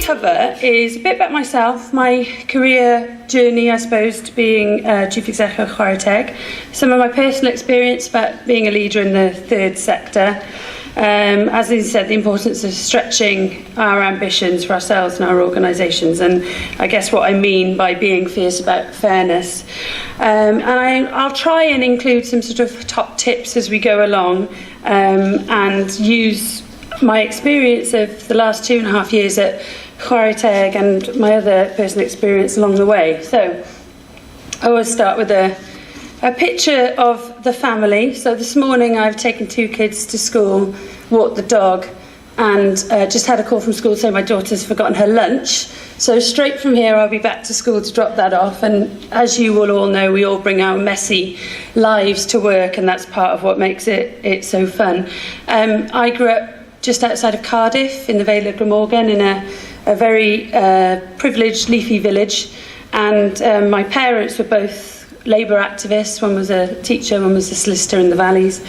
cover is a bit about myself, my career journey, I suppose, to being Prif Weithredwr Chwarae Teg, some of my personal experience about being a leader in the third sector, as I said, the importance of stretching our ambitions for ourselves and our organisations, and I guess what I mean by being fierce about fairness. And I'll try and include some sort of top tips as we go along, and use my experience of the last 2.5 years at Chwarae Teg and my other personal experience along the way. So I always start with a picture of the family. So this morning I've taken 2 kids to school, walked the dog, and just had a call from school saying my daughter's forgotten her lunch. So straight from here I'll be back to school to drop that off, and as you will all know, we all bring our messy lives to work, and that's part of what makes it so fun. I grew up just outside of Cardiff in the Vale of Glamorgan in a very privileged leafy village, and my parents were both Labour activists. One was a teacher, one was a solicitor in the valleys.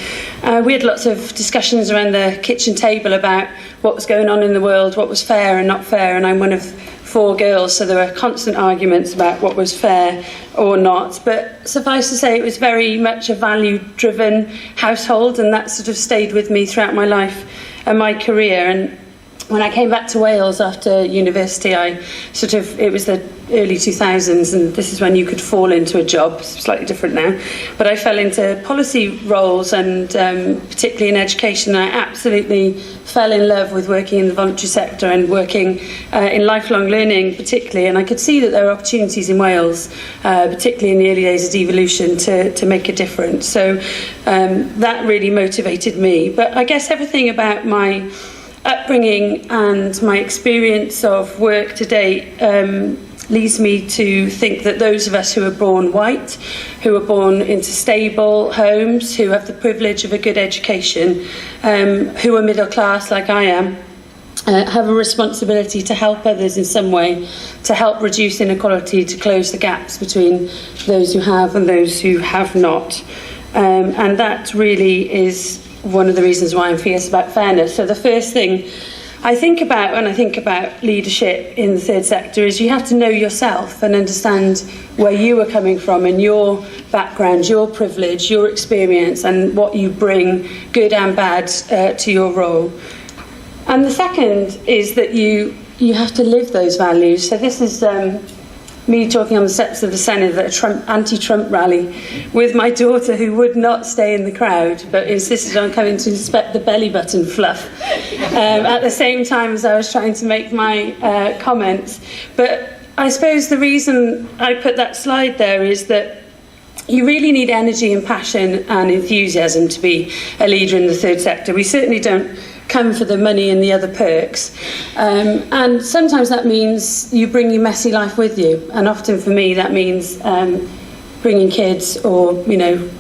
We had lots of discussions around the kitchen table about what was going on in the world, what was fair and not fair, and I'm one of 4 girls, so there were constant arguments about what was fair or not. But suffice to say, it was very much a value-driven household, and that sort of stayed with me throughout my life and my career. And when I came back to Wales after university, it was the early 2000s, and this is when you could fall into a job. It's slightly different now, but I fell into policy roles, and particularly in education. I absolutely fell in love with working in the voluntary sector and working in lifelong learning particularly, and I could see that there were opportunities in Wales, particularly in the early days of devolution, to make a difference. So that really motivated me. But I guess everything about my upbringing and my experience of work to date leads me to think that those of us who are born white, who are born into stable homes, who have the privilege of a good education, who are middle class like I am, have a responsibility to help others in some way, to help reduce inequality, to close the gaps between those who have and those who have not. And that really is one of the reasons why I'm fierce about fairness. So the first thing I think about when I think about leadership in the third sector is you have to know yourself and understand where you are coming from and your background, your privilege, your experience, and what you bring, good and bad, to your role. And the second is that you have to live those values. So this is me talking on the steps of the Senedd at an anti-Trump rally with my daughter, who would not stay in the crowd but insisted on coming to inspect the belly button fluff at the same time as I was trying to make my comments. But I suppose the reason I put that slide there is that you really need energy and passion and enthusiasm to be a leader in the third sector. We certainly don't come for the money and the other perks. And sometimes that means you bring your messy life with you. And often for me, that means bringing kids or,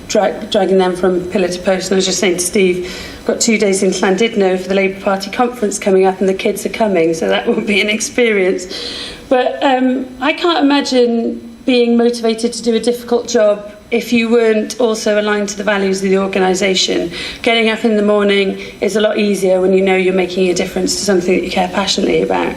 dragging them from pillar to post. And I was just saying to Steve, I've got 2 days in Llandudno for the Labour Party conference coming up, and the kids are coming, so that will be an experience. But I can't imagine being motivated to do a difficult job if you weren't also aligned to the values of the organisation. Getting up in the morning is a lot easier when you know you're making a difference to something that you care passionately about.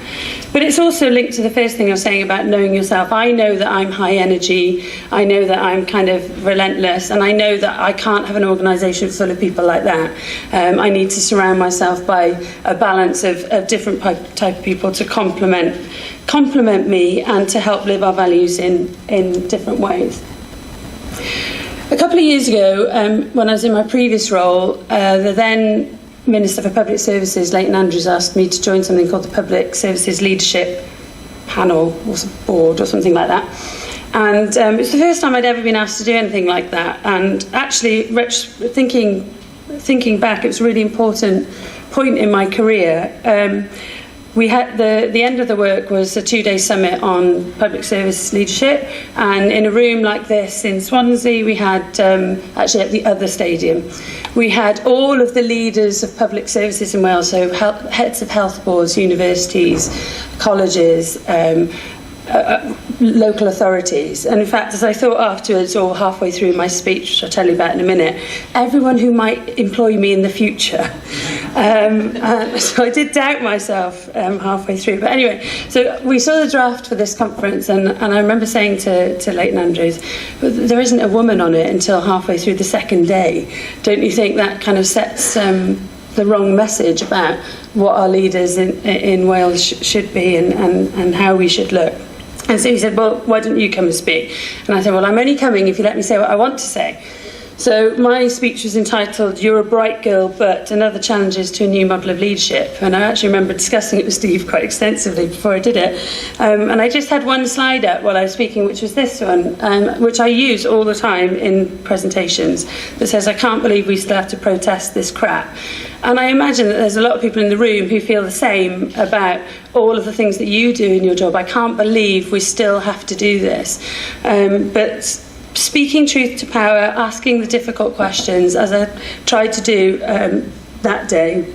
But it's also linked to the first thing I was saying about knowing yourself. I know that I'm high energy, I know that I'm kind of relentless, and I know that I can't have an organisation full of people like that. I need to surround myself by a balance of different type of people to complement me and to help live our values in different ways. A couple of years ago, when I was in my previous role, the then Minister for Public Services, Leighton Andrews, asked me to join something called the Public Services Leadership Panel or Board or something like that. And it was the first time I'd ever been asked to do anything like that. And actually, thinking back, it was a really important point in my career. We had the end of the work was a 2-day summit on public service leadership, and in a room like this in Swansea, we had actually at the other stadium, we had all of the leaders of public services in Wales, so heads of health boards, universities, colleges, local authorities. And in fact, as I thought afterwards, or halfway through my speech, which I'll tell you about in a minute, everyone who might employ me in the future. So I did doubt myself halfway through. But anyway, so we saw the draft for this conference, and I remember saying to Leighton Andrews, there isn't a woman on it until halfway through the second day. Don't you think that kind of sets the wrong message about what our leaders in Wales should be and how we should look? And so he said, well, why don't you come and speak? And I said, well, I'm only coming if you let me say what I want to say. So my speech was entitled, You're a Bright Girl, but Another Challenges to a New Model of Leadership. And I actually remember discussing it with Steve quite extensively before I did it. And I just had one slide up while I was speaking, which was this one, which I use all the time in presentations, that says, I can't believe we still have to protest this crap. And I imagine that there's a lot of people in the room who feel the same about all of the things that you do in your job. I can't believe we still have to do this. But speaking truth to power, asking the difficult questions, as I tried to do that day,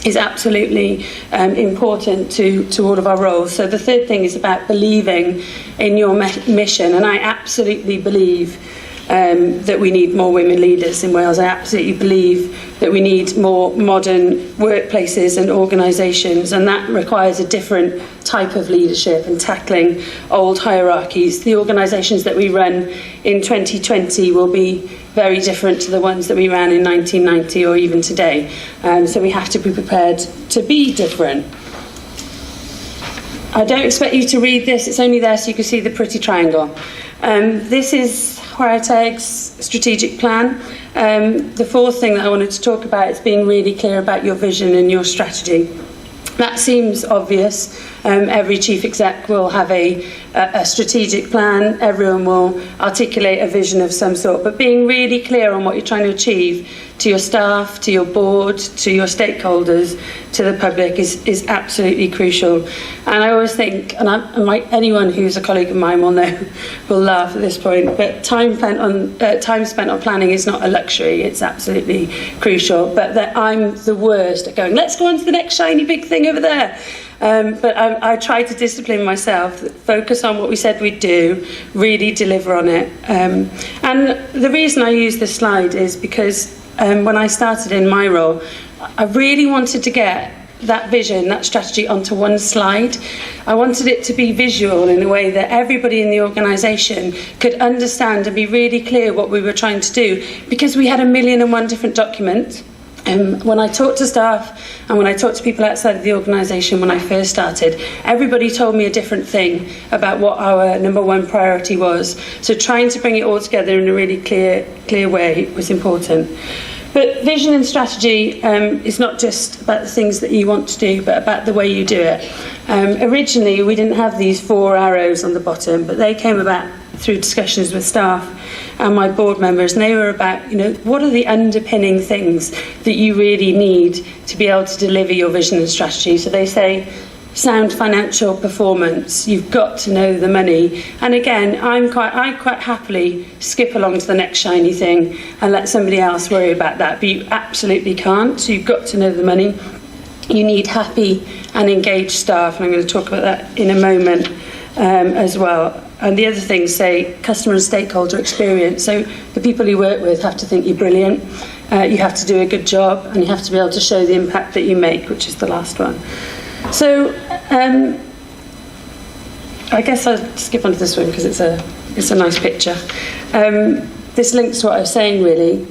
is absolutely important to all of our roles. So the third thing is about believing in your mission, and I absolutely believe that we need more women leaders in Wales. I absolutely believe that we need more modern workplaces and organisations, and that requires a different type of leadership and tackling old hierarchies. The organisations that we run in 2020 will be very different to the ones that we ran in 1990 or even today. So we have to be prepared to be different. I don't expect you to read this, it's only there so you can see the pretty triangle. This is Chwarae Teg's strategic plan. The fourth thing that I wanted to talk about is being really clear about your vision and your strategy. That seems obvious. Every chief exec will have a strategic plan. Everyone will articulate a vision of some sort. But being really clear on what you're trying to achieve to your staff, to your board, to your stakeholders, to the public is absolutely crucial. And I always think, and anyone who's a colleague of mine will know, will laugh at this point, but time spent on planning is not a luxury. It's absolutely crucial. But that I'm the worst at going, let's go on to the next shiny big thing over there. But I try to discipline myself, focus on what we said we'd do, really deliver on it. And the reason I use this slide is because when I started in my role, I really wanted to get that vision, that strategy onto one slide. I wanted it to be visual in a way that everybody in the organisation could understand and be really clear what we were trying to do, because we had 1,000,001 different documents. When I talked to staff and when I talked to people outside of the organisation when I first started, everybody told me a different thing about what our number one priority was. So trying to bring it all together in a really clear way was important. But vision and strategy is not just about the things that you want to do, but about the way you do it. Originally, we didn't have these 4 arrows on the bottom, but they came about through discussions with staff and my board members, and they were about, what are the underpinning things that you really need to be able to deliver your vision and strategy? So they say, sound financial performance, you've got to know the money. And again, I quite happily skip along to the next shiny thing and let somebody else worry about that, but you absolutely can't. So you've got to know the money. You need happy and engaged staff, and I'm going to talk about that in a moment as well. And the other things say customer and stakeholder experience. So the people you work with have to think you're brilliant, you have to do a good job, and you have to be able to show the impact that you make, which is the last one. So I guess I'll skip onto this one because it's a nice picture. This links to what I was saying, really.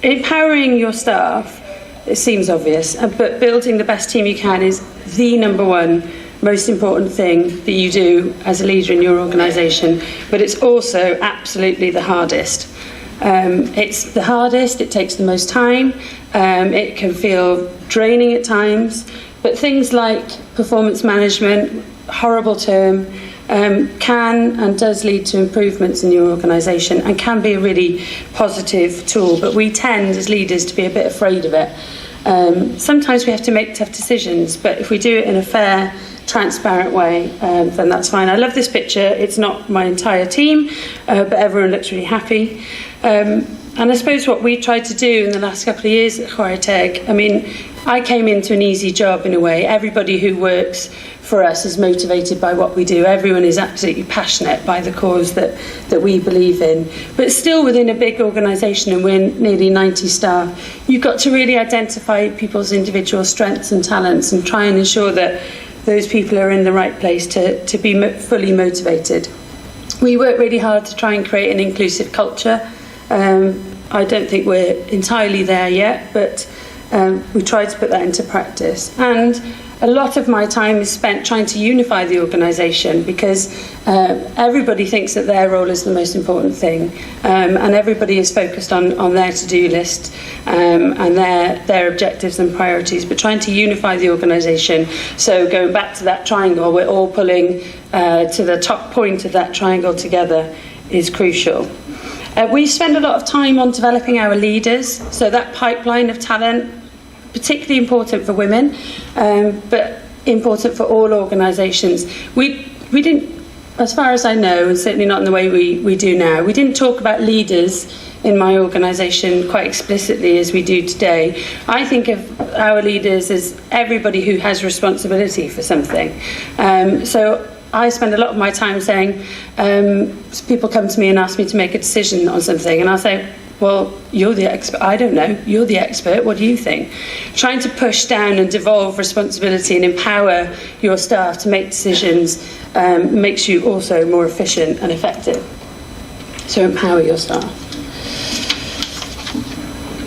Empowering your staff, it seems obvious, but building the best team you can is the number one most important thing that you do as a leader in your organisation, but it's also absolutely the hardest. It's the hardest, it takes the most time, it can feel draining at times, but things like performance management, horrible term, can and does lead to improvements in your organisation and can be a really positive tool, but we tend as leaders to be a bit afraid of it. Sometimes we have to make tough decisions, but if we do it in a fair, transparent way, then that's fine. I love this picture. It's not my entire team, but everyone looks really happy. And I suppose what we tried to do in the last couple of years at Chwarae Teg, I came into an easy job in a way. Everybody who works for us is motivated by what we do. Everyone is absolutely passionate by the cause that we believe in. But still within a big organisation, and we're nearly 90 staff, you've got to really identify people's individual strengths and talents and try and ensure that those people are in the right place to be fully motivated. We work really hard to try and create an inclusive culture. I don't think we're entirely there yet, but we try to put that into practice. And a lot of my time is spent trying to unify the organisation, because everybody thinks that their role is the most important thing, and everybody is focused on their to-do list and their objectives and priorities, but trying to unify the organisation. So going back to that triangle, we're all pulling to the top point of that triangle together is crucial. We spend a lot of time on developing our leaders, so that pipeline of talent, particularly important for women, but important for all organisations. We didn't, as far as I know, and certainly not in the way we do now, we didn't talk about leaders in my organisation quite explicitly as we do today. I think of our leaders as everybody who has responsibility for something. So I spend a lot of my time saying, people come to me and ask me to make a decision on something, and I'll say, well, you're the expert. I don't know. You're the expert. What do you think? Trying to push down and devolve responsibility and empower your staff to make decisions makes you also more efficient and effective. So empower your staff.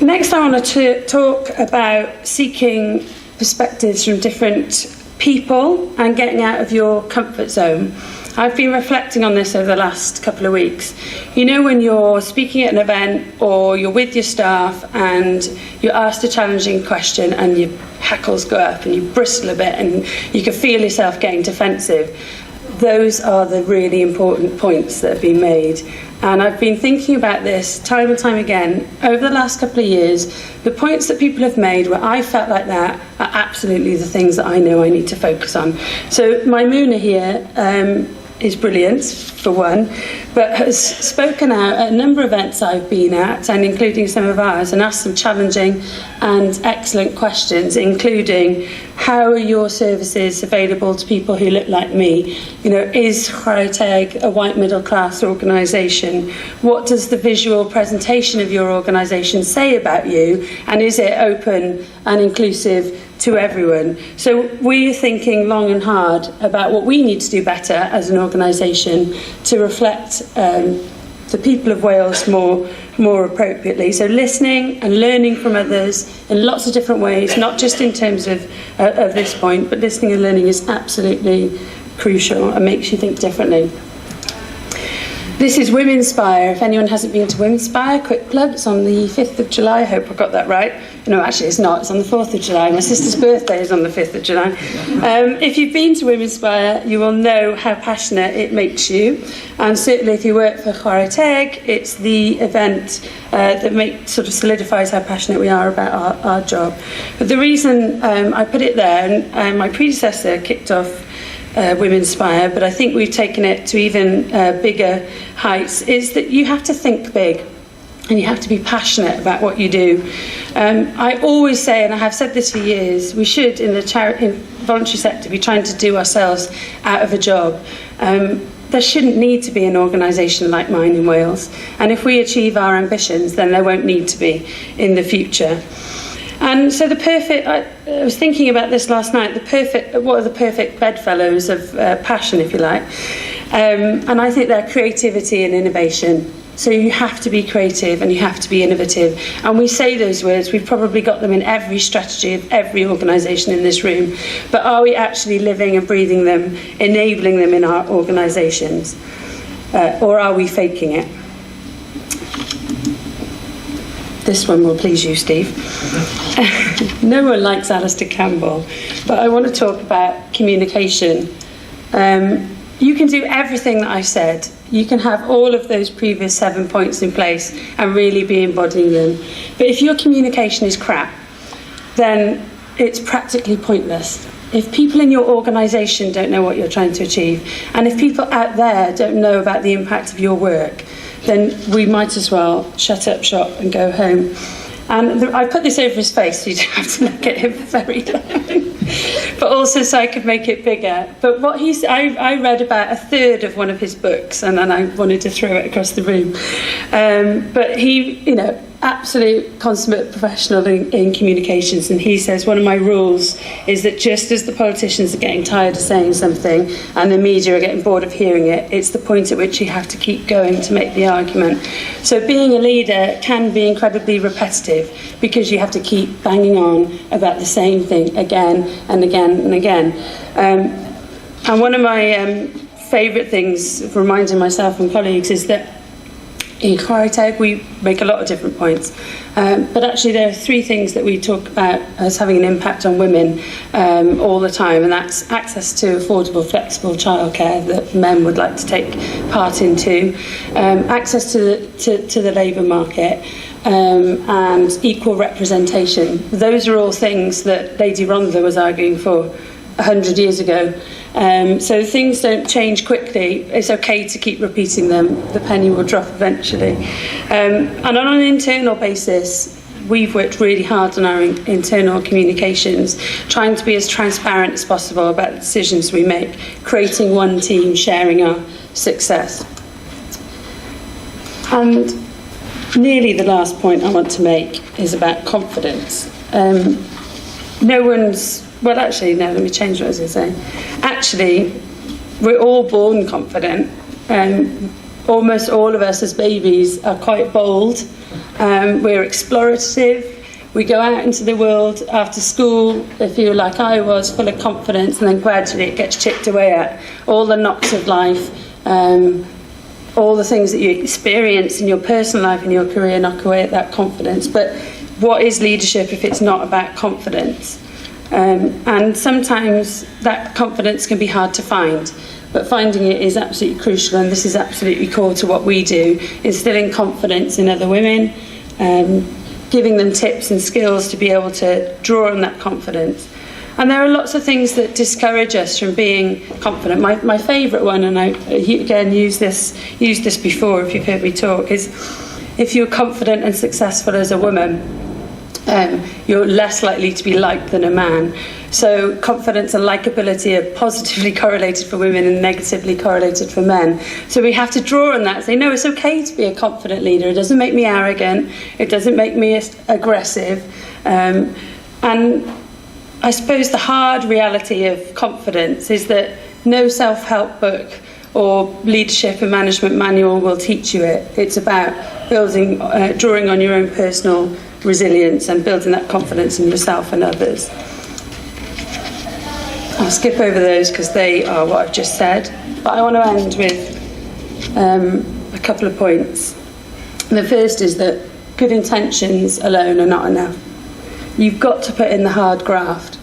Next, I want to talk about seeking perspectives from different people and getting out of your comfort zone. I've been reflecting on this over the last couple of weeks. You know, when you're speaking at an event or you're with your staff and you're asked a challenging question and your hackles go up and you bristle a bit and you can feel yourself getting defensive. Those are the really important points that have been made. And I've been thinking about this time and time again over the last couple of years. The points that people have made where I felt like that are absolutely the things that I know I need to focus on. So Maimouna here is brilliant, for one, but has spoken out at a number of events I've been at, and including some of ours, and asked some challenging and excellent questions, including how are your services available to people who look like me? You know, is Chwarae Teg a white middle class organisation? What does the visual presentation of your organisation say about you? And is it open and inclusive to everyone? So we're thinking long and hard about what we need to do better as an organisation to reflect the people of Wales more appropriately. So listening and learning from others in lots of different ways, not just in terms of this point, but listening and learning is absolutely crucial and makes you think differently. This is Womenspire. If anyone hasn't been to Womenspire, quick plug, it's on the 5th of July. I hope I got that right. No, actually it's not. It's on the 4th of July. My sister's birthday is on the 5th of July. If you've been to Womenspire, you will know how passionate it makes you. And certainly if you work for Chwarae Teg, it's the event that sort of solidifies how passionate we are about our job. But the reason I put it there, and my predecessor kicked off Womenspire, but I think we've taken it to even bigger heights, is that you have to think big and you have to be passionate about what you do. I always say, and I have said this for years, we should in the voluntary sector be trying to do ourselves out of a job. There shouldn't need to be an organisation like mine in Wales, and if we achieve our ambitions, then there won't need to be in the future. And so I was thinking about this last night, what are the perfect bedfellows of passion, if you like? And I think they're creativity and innovation. So you have to be creative and you have to be innovative. And we say those words, we've probably got them in every strategy of every organisation in this room. But are we actually living and breathing them, enabling them in our organisations? Or are we faking it? This one will please you, Steve. No one likes Alistair Campbell, but I want to talk about communication. You can do everything that I said. You can have all of those previous 7 points in place and really be embodying them. But if your communication is crap, then it's practically pointless. If people in your organisation don't know what you're trying to achieve, and if people out there don't know about the impact of your work, then we might as well shut up shop and go home. And I put this over his face so you don't have to look at him very long, but also so I could make it bigger. But what I read about a third of one of his books, and then I wanted to throw it across the room. But he, absolute consummate professional in communications, and he says one of my rules is that just as the politicians are getting tired of saying something and the media are getting bored of hearing it, it's the point at which you have to keep going to make the argument. So being a leader can be incredibly repetitive because you have to keep banging on about the same thing again and again and again. And one of my favourite things of reminding myself and colleagues is that in Chwarae Teg, we make a lot of different points. But actually, there are three things that we talk about as having an impact on women all the time, and that's access to affordable, flexible childcare that men would like to take part into, access to the labour market, and equal representation. Those are all things that Lady Rhondda was arguing for 100 years ago. So things don't change quickly. It's okay to keep repeating them. The penny will drop eventually. And on an internal basis, we've worked really hard on our internal communications, trying to be as transparent as possible about the decisions we make, creating one team, sharing our success. And nearly the last point I want to make is about confidence. Well, actually, no, let me change what I was going to say. Actually, we're all born confident. Almost all of us as babies are quite bold. We're explorative. We go out into the world after school, if you're like I was, full of confidence, and then gradually it gets chipped away at. All the knocks of life, all the things that you experience in your personal life and your career knock away at that confidence. But what is leadership if it's not about confidence? And sometimes that confidence can be hard to find, but finding it is absolutely crucial, and this is absolutely core to what we do, instilling confidence in other women, giving them tips and skills to be able to draw on that confidence. And there are lots of things that discourage us from being confident. My favourite one, and I again used this before if you've heard me talk, is if you're confident and successful as a woman, you're less likely to be liked than a man. So confidence and likability are positively correlated for women and negatively correlated for men. So we have to draw on that and say, no, it's okay to be a confident leader. It doesn't make me arrogant. It doesn't make me aggressive. And I suppose the hard reality of confidence is that no self-help book or leadership and management manual will teach you it. It's about drawing on your own personal resilience and building that confidence in yourself and others. I'll skip over those because they are what I've just said, but I want to end with a couple of points. The first is that good intentions alone are not enough. You've got to put in the hard graft,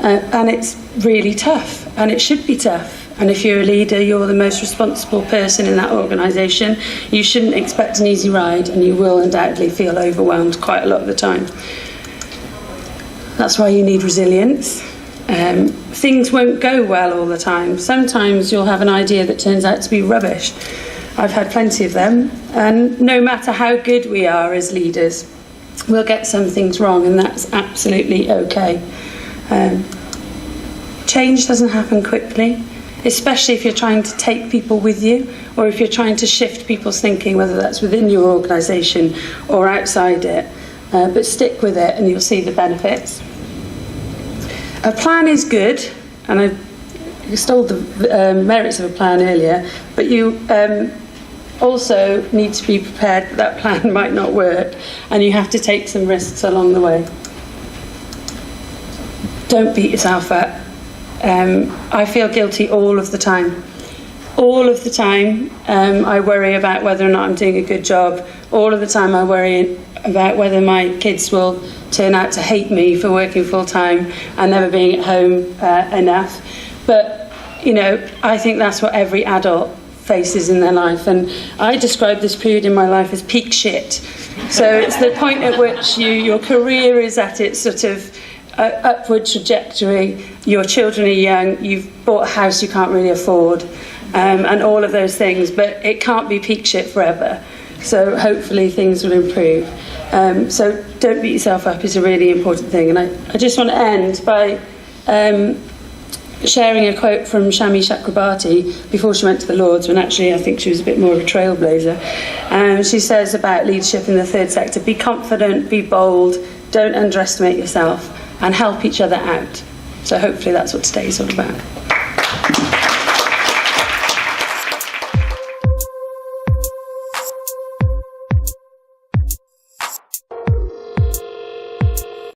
and it's really tough, and it should be tough. And if you're a leader, you're the most responsible person in that organisation. You shouldn't expect an easy ride, and you will undoubtedly feel overwhelmed quite a lot of the time. That's why you need resilience. Things won't go well all the time. Sometimes you'll have an idea that turns out to be rubbish. I've had plenty of them. And no matter how good we are as leaders, we'll get some things wrong, and that's absolutely okay. Change doesn't happen quickly, especially if you're trying to take people with you, or if you're trying to shift people's thinking, whether that's within your organisation or outside it. But stick with it and you'll see the benefits. A plan is good, and I extolled the merits of a plan earlier, but you also need to be prepared that plan might not work, and you have to take some risks along the way. Don't beat yourself up. I feel guilty all of the time. All of the time I worry about whether or not I'm doing a good job. All of the time I worry about whether my kids will turn out to hate me for working full time and never being at home enough. But, I think that's what every adult faces in their life. And I describe this period in my life as peak shit. So it's the point at which your career is at its sort of upward trajectory, your children are young, you've bought a house you can't really afford, and all of those things, but it can't be peak shit forever. So hopefully things will improve. So don't beat yourself up is a really important thing. And I just want to end by sharing a quote from Shami Chakrabarti before she went to the Lords, when actually I think she was a bit more of a trailblazer. She says about leadership in the third sector: be confident, be bold, don't underestimate yourself, and help each other out. So hopefully that's what today's all about.